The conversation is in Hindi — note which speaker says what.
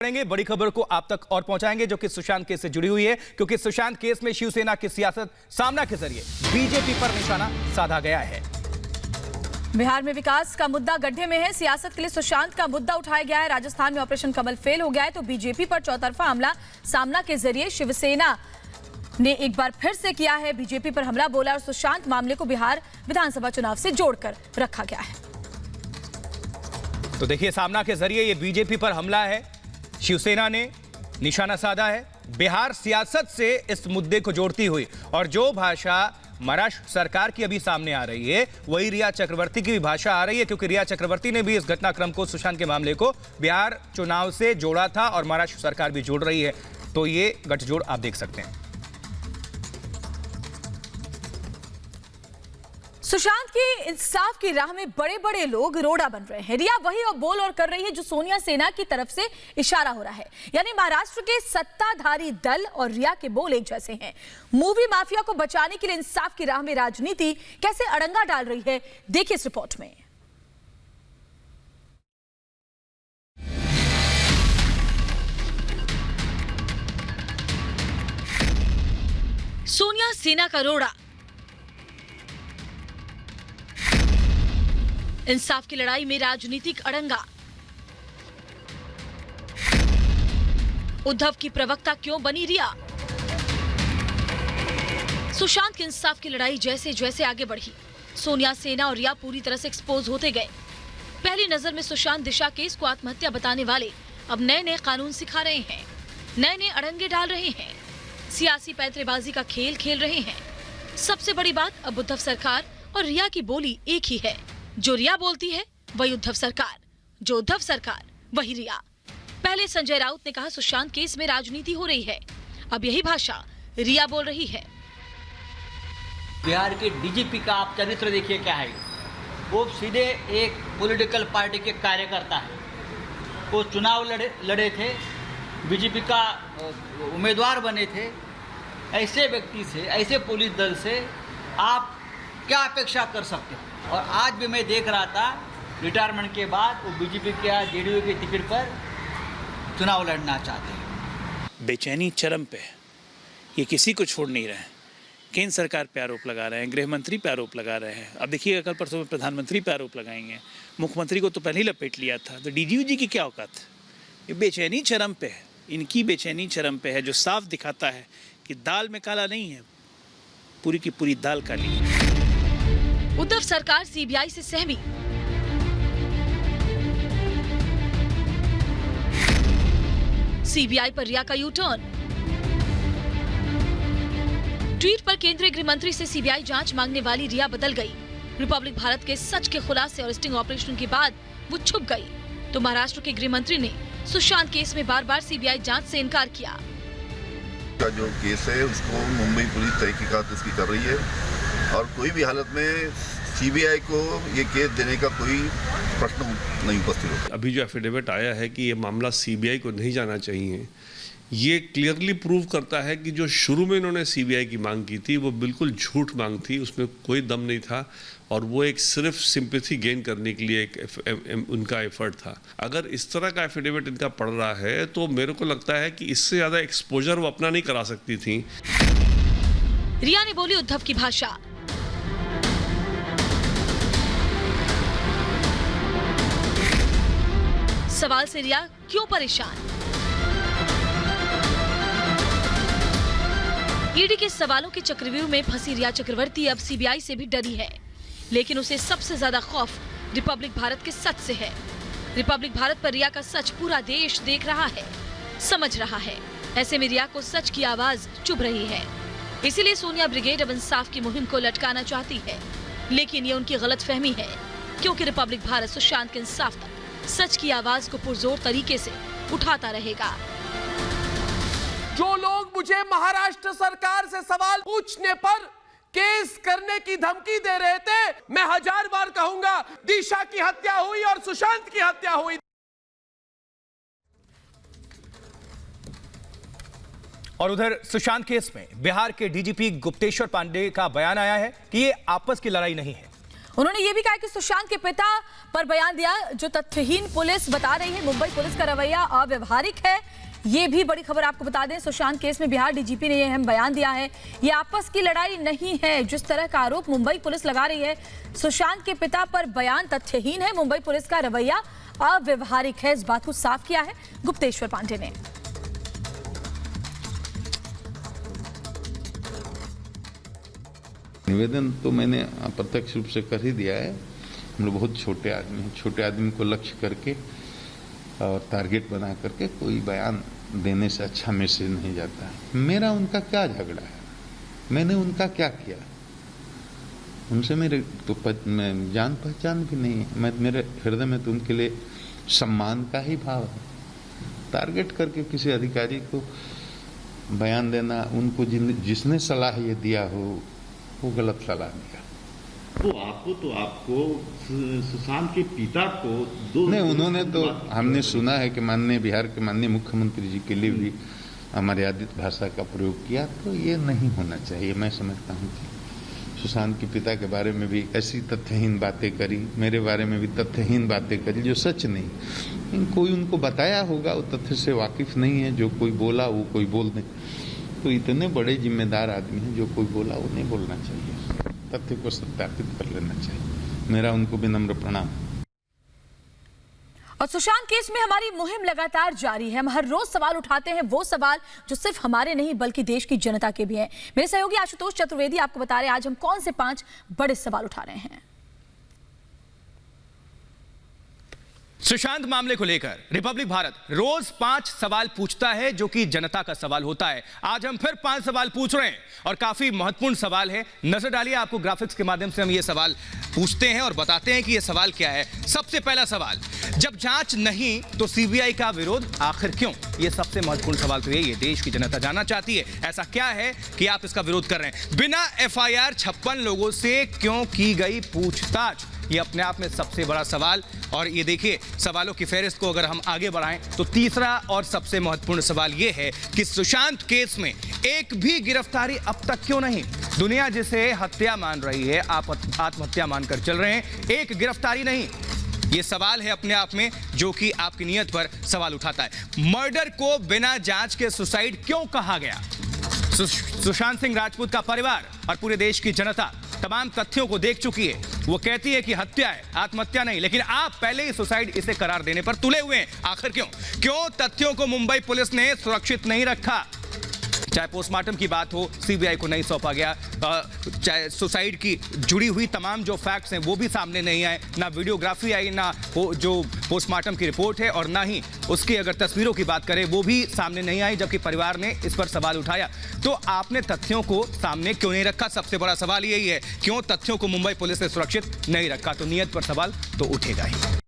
Speaker 1: करेंगे बड़ी खबर को आप तक और पहुंचाएंगे जो कि सुशांत केस से जुड़ी हुई है, क्योंकि सुशांत केस में शिवसेना की सियासत सामना के जरिए बीजेपी पर निशाना साधा गया है।
Speaker 2: बिहार में विकास का मुद्दा गड्ढे में है। सियासत के लिए सुशांत का मुद्दा उठाया गया है। राजस्थान में ऑपरेशन कमल फेल हो गया है तो बीजेपी पर चौतरफा हमला सामना के जरिए शिवसेना ने एक बार फिर से किया है। बीजेपी पर हमला बोला और सुशांत मामले को बिहार विधानसभा चुनाव से जोड़कर रखा गया है।
Speaker 1: तो देखिए, सामना के जरिए ये बीजेपी पर हमला है, शिवसेना ने निशाना साधा है बिहार सियासत से इस मुद्दे को जोड़ती हुई। और जो भाषा महाराष्ट्र सरकार की अभी सामने आ रही है वही रिया चक्रवर्ती की भी भाषा आ रही है, क्योंकि रिया चक्रवर्ती ने भी इस घटनाक्रम को, सुशांत के मामले को बिहार चुनाव से जोड़ा था और महाराष्ट्र सरकार भी जोड़ रही है। तो ये गठजोड़ आप देख सकते हैं।
Speaker 2: सुशांत की इंसाफ की राह में बड़े बड़े लोग रोड़ा बन रहे हैं। रिया वही और बोल और कर रही है जो सोनिया सेना की तरफ से इशारा हो रहा है, यानी महाराष्ट्र के सत्ताधारी दल और रिया के बोल एक जैसे हैं। मूवी माफिया को बचाने के लिए इंसाफ की राह में राजनीति कैसे अड़ंगा डाल रही है, देखिए इस रिपोर्ट में।
Speaker 3: सोनिया सेना का रोड़ा, इंसाफ की लड़ाई में राजनीतिक अड़ंगा। उद्धव की प्रवक्ता क्यों बनी रिया? सुशांत के इंसाफ की लड़ाई जैसे जैसे आगे बढ़ी, सोनिया सेना और रिया पूरी तरह से एक्सपोज होते गए। पहली नजर में सुशांत दिशा केस को आत्महत्या बताने वाले अब नए नए कानून सिखा रहे हैं, नए नए अड़ंगे डाल रहे हैं, सियासी पैंतरेबाजी का खेल खेल रहे हैं। सबसे बड़ी बात, अब उद्धव सरकार और रिया की बोली एक ही है। जो रिया बोलती है वही उद्धव सरकार, जो उद्धव सरकार वही रिया। पहले संजय राउत ने कहा सुशांत केस में राजनीति हो रही है, अब यही भाषा रिया बोल रही है।
Speaker 4: बिहार के डीजीपी का आप चरित्र देखिए क्या है। वो सीधे एक पॉलिटिकल पार्टी के कार्यकर्ता है। वो चुनाव लड़े थे, बीजेपी का उम्मीदवार बने थे। ऐसे व्यक्ति से, ऐसे पुलिस दल से आप क्या अपेक्षा कर सकते हो? और आज भी मैं देख रहा था, रिटायरमेंट के बाद वो बीजेपी के जेडीयू की टिकट पर चुनाव लड़ना चाहते हैं।
Speaker 5: बेचैनी चरम पे है, ये किसी को छोड़ नहीं रहे हैं। केंद्र सरकार पे आरोप लगा रहे हैं, गृह मंत्री पे आरोप लगा रहे हैं, अब देखिए कल परसों में प्रधानमंत्री पे आरोप लगाएंगे। मुख्यमंत्री को तो पहले ही लपेट लिया था, तो डीजीयू जी की क्या औकात? ये बेचैनी चरम पे है, इनकी बेचैनी चरम पे है, जो साफ दिखाता है कि दाल में काला नहीं है, पूरी की पूरी दाल काली है।
Speaker 3: उद्धव सरकार सीबीआई से सहमी, सीबीआई पर रिया का यू टर्न। ट्वीट पर केंद्रीय गृह मंत्री से सीबीआई जांच मांगने वाली रिया बदल गई। रिपब्लिक भारत के सच के खुलासे और स्टिंग ऑपरेशन के बाद वो छुप गई, तो महाराष्ट्र के गृह मंत्री ने सुशांत केस में बार बार सीबीआई जांच से इनकार किया।
Speaker 6: का जो केस है उसको मुंबई पुलिस तहकीकात इसकी कर रही है और कोई भी हालत में सीबीआई को ये केस देने का कोई प्रश्न नहीं उपस्थित होता।
Speaker 7: अभी जो एफिडेविट आया है कि ये मामला सीबीआई को नहीं जाना चाहिए, ये क्लियरली प्रूव करता है कि जो शुरू में इन्होंने सीबीआई की मांग की थी वो बिल्कुल झूठ मांग थी, उसमें कोई दम नहीं था और वो एक सिर्फ सिंपैथी गेन करने के लिए एक उनका एफर्ट था। अगर इस तरह का एफिडेविट इनका पड़ रहा है तो मेरे को लगता है कि इससे ज़्यादा एक्सपोजर वो अपना नहीं करा सकती थी।
Speaker 3: रिया ने बोली उद्धव की भाषा। सवाल से रिया क्यों परेशान? ईडी के सवालों के चक्रव्यूह में फंसी रिया चक्रवर्ती अब सीबीआई से भी डरी है, लेकिन उसे सबसे ज्यादा खौफ रिपब्लिक भारत के सच से है। रिपब्लिक भारत पर रिया का सच पूरा देश देख रहा है, समझ रहा है। ऐसे में रिया को सच की आवाज चुभ रही है, इसीलिए सोनिया ब्रिगेड अब इंसाफ की मुहिम को लटकाना चाहती है। लेकिन ये उनकी गलतफहमी है, क्योंकि रिपब्लिक भारत सुशांत के इंसाफ तक सच की आवाज को पुरजोर तरीके से उठाता रहेगा।
Speaker 8: जो लोग मुझे महाराष्ट्र सरकार से सवाल पूछने पर केस करने की धमकी दे रहे थे, मैं 1000 बार कहूंगा, दिशा की हत्या हुई और सुशांत की हत्या हुई।
Speaker 1: और उधर सुशांत केस में बिहार के डीजीपी गुप्तेश्वर पांडे का बयान आया है कि ये आपस की लड़ाई नहीं है।
Speaker 2: उन्होंने ये भी कहा कि सुशांत के पिता पर बयान दिया जो तथ्यहीन पुलिस बता रही है। मुंबई पुलिस का रवैया अव्यवहारिक है, ये भी बड़ी खबर आपको बता दें। सुशांत केस में बिहार डीजीपी ने यह अहम बयान दिया है। ये आपस की लड़ाई नहीं है, जिस तरह का आरोप मुंबई पुलिस लगा रही है। सुशांत के पिता पर बयान तथ्यहीन है, मुंबई पुलिस का रवैया अव्यवहारिक है, इस बात को साफ किया है गुप्तेश्वर पांडे ने।
Speaker 9: निवेदन तो मैंने अप्रत्यक्ष रूप से कर ही दिया है। हम लोग बहुत छोटे आदमी हैं, छोटे आदमी को लक्ष्य करके और टारगेट बना करके कोई बयान देने से अच्छा मैसेज नहीं जाता है। मेरा उनका क्या झगड़ा है, मैंने उनका क्या किया, उनसे मेरे तो मैं जान पहचान भी नहीं है। मेरे हृदय में तो उनके लिए सम्मान का ही भाव है। टारगेट करके किसी अधिकारी को बयान देना, उनको जिसने सलाह ये दिया हो वो गलत सलाह दिया।
Speaker 10: तो आपको सुशांत के पिता को दो
Speaker 9: नहीं, उन्होंने तो हमने सुना है कि माननीय बिहार के माननीय मुख्यमंत्री जी के लिए भी अमर्यादित भाषा का प्रयोग किया, तो ये नहीं होना चाहिए। मैं समझता हूँ कि सुशांत के पिता के बारे में भी ऐसी तथ्यहीन बातें करी, मेरे बारे में भी तथ्यहीन बातें करी जो सच नहीं। कोई उनको बताया होगा, वो तथ्य से वाकिफ नहीं है। जो कोई बोला वो कोई बोल दे, तो इतने बड़े जिम्मेदार आदमी हैं, जो कोई बोला वो नहीं बोलना चाहिए, तथ्य को सत्यापित कर लेना चाहिए। मेरा उनको विनम्र प्रणाम।
Speaker 2: और सुशांत केस में हमारी मुहिम लगातार जारी है। हम हर रोज सवाल उठाते हैं, वो सवाल जो सिर्फ हमारे नहीं बल्कि देश की जनता के भी हैं। मेरे सहयोगी आशुतोष चतुर्वेदी आपको बता रहे हैं आज हम कौन से 5 बड़े सवाल उठा रहे हैं।
Speaker 1: सुशांत मामले को लेकर रिपब्लिक भारत रोज 5 सवाल पूछता है जो कि जनता का सवाल होता है। आज हम फिर 5 सवाल पूछ रहे हैं और काफी महत्वपूर्ण सवाल है। नजर डालिए, आपको ग्राफिक्स के माध्यम से हम ये सवाल पूछते हैं और बताते हैं कि ये सवाल क्या है। सबसे पहला सवाल, जब जांच नहीं तो सीबीआई का विरोध आखिर क्यों? ये सबसे महत्वपूर्ण सवाल तो ये देश की जनता जानना चाहती है। ऐसा क्या है कि आप इसका विरोध कर रहे हैं? बिना एफआईआर 56 लोगों से क्यों की गई पूछताछ? ये अपने आप में सबसे बड़ा सवाल। और ये देखिए, सवालों की फहरिस्त को अगर हम आगे बढ़ाएं तो तीसरा और सबसे महत्वपूर्ण सवाल ये है कि सुशांत केस में एक भी गिरफ्तारी अब तक क्यों नहीं? दुनिया जिसे हत्या मान रही है, आप आत्महत्या मानकर चल रहे हैं, एक गिरफ्तारी नहीं। ये सवाल है अपने आप में जो कि आपकी नीयत पर सवाल उठाता है। मर्डर को बिना जांच के सुसाइड क्यों कहा गया? सुशांत सिंह राजपूत का परिवार और पूरे देश की जनता तमाम तथ्यों को देख चुकी है। वो कहती है कि हत्या है, आत्महत्या नहीं, लेकिन आप पहले ही सुसाइड इसे करार देने पर तुले हुए हैं। आखिर क्यों तथ्यों को मुंबई पुलिस ने सुरक्षित नहीं रखा? चाहे पोस्टमार्टम की बात हो, सीबीआई को नहीं सौंपा गया, चाहे सुसाइड की जुड़ी हुई तमाम जो फैक्ट्स हैं वो भी सामने नहीं आए, ना वीडियोग्राफी आई, ना जो पोस्टमार्टम की रिपोर्ट है, और ना ही उसकी अगर तस्वीरों की बात करें वो भी सामने नहीं आई, जबकि परिवार ने इस पर सवाल उठाया। तो आपने तथ्यों को सामने क्यों नहीं रखा? सबसे बड़ा सवाल यही है, क्यों तथ्यों को मुंबई पुलिस ने सुरक्षित नहीं रखा? तो नीयत पर सवाल तो उठेगा ही।